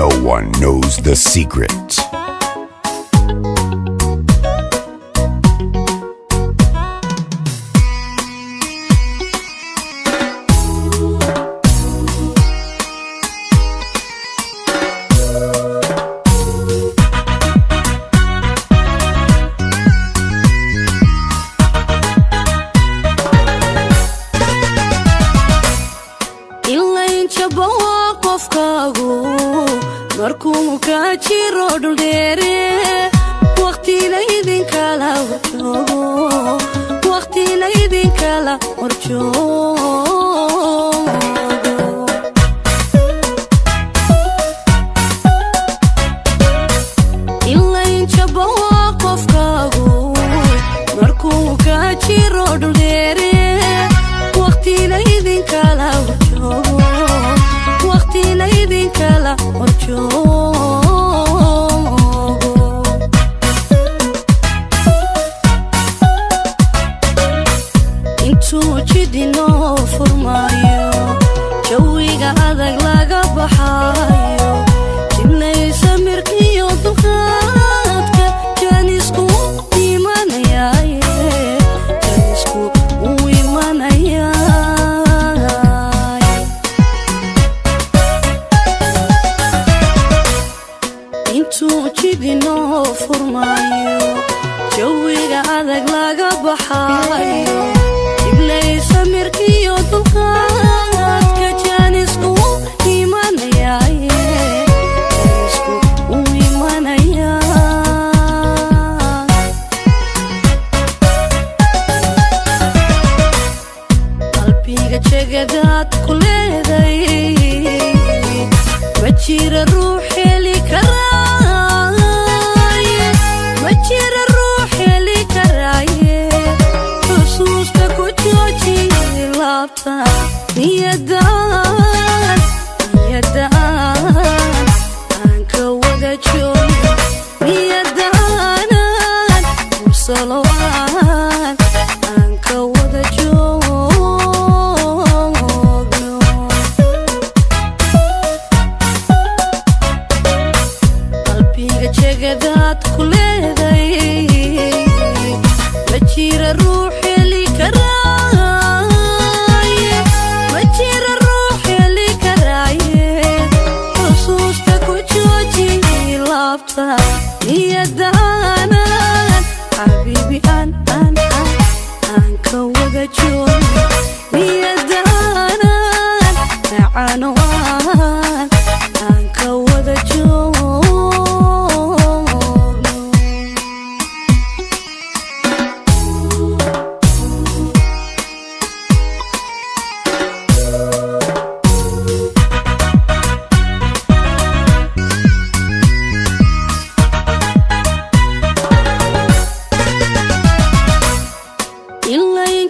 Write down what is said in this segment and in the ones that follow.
No one knows the secret. markuu ka jiro dhul dheere waqti la idin kala warjoogo waqti la idin kala warjoogo illa inta bawa qofkaagu markuu ka jiro dhul dheere waqti la idin kala warjoogo waqti la idin kala warjoogo intuu jidinoo furmaayo jawiga adag laga baxaayo jibnaysa mirkiyo dulqaadka jaanisku imanayaaye jaanisku u imanayaaye intuu jidinoo furmaayo jawiga adag laga baxaayo jibnaysa mirkiyo dulqaadka jaanisku imanayaaye jaanisku u imanayaaye qalbiga jegadaad ku leeday ma jira ruux heli karaaye ma jira ruux heli karaaye xusuusta ku jooji laabta niyadaan aan ka wada joogo niyadaanan ursalowaan aan ka wada joogno qalbiga jegadaad ku leeday ma jira ruux heli karaaye ma jira ruux heli karaaye xusuusta ku jooji laabta niyadaanan xabiibi aan ka wada joogo niyadaanan macaanowaan aan ka wada joogno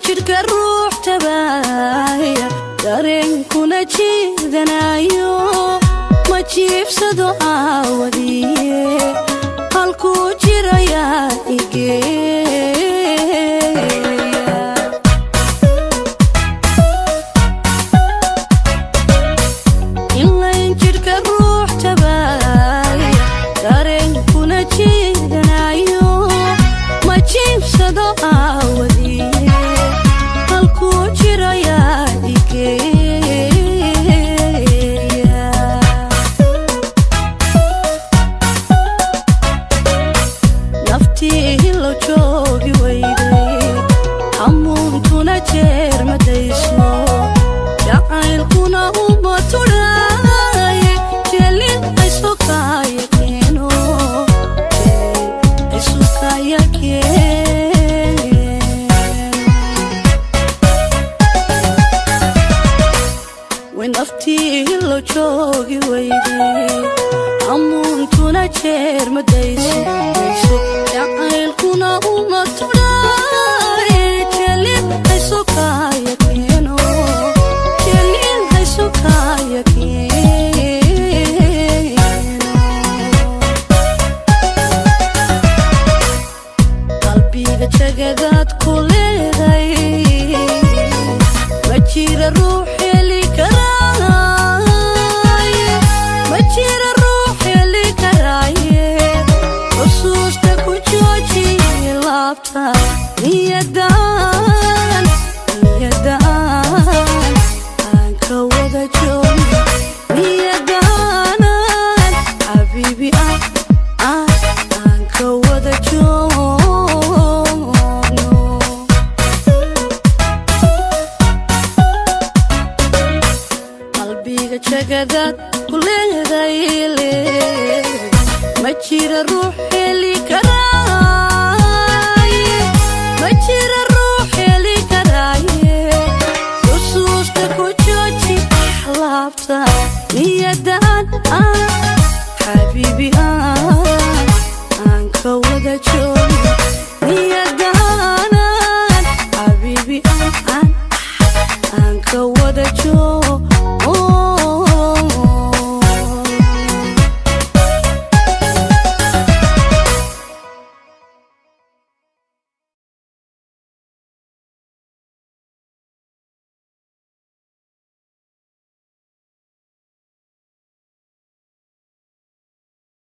jidhka ruux tabaaya dareenkuna jiidanayo ma jiibsado aawadiye halkuu jirayaa igeeya ilayn jidhka ruux tabaaya dareenkuna jiidanayo ma jiibsado aawadiye naftii lo joogi weyday hamuuntuna jeer madayso jacaylkuna uma tudhaaye jelin aysukaya keeno aysukaya naftii lo joogi weyday hamuuntuna jeer madayso jacaylkuna uma tudhaaye jelin aysukaya keeno jelin aysukaya keeno qalbiga jegadaad ku leeday ma jira ruux heli karaaye ma jira ruux aniga jagadaad ku leedayle ma jira ruux heli karaaye ma jira ruux heli karaaye xusuusta ku jooji laabta niyadaan xabiibi aan ka wada joogo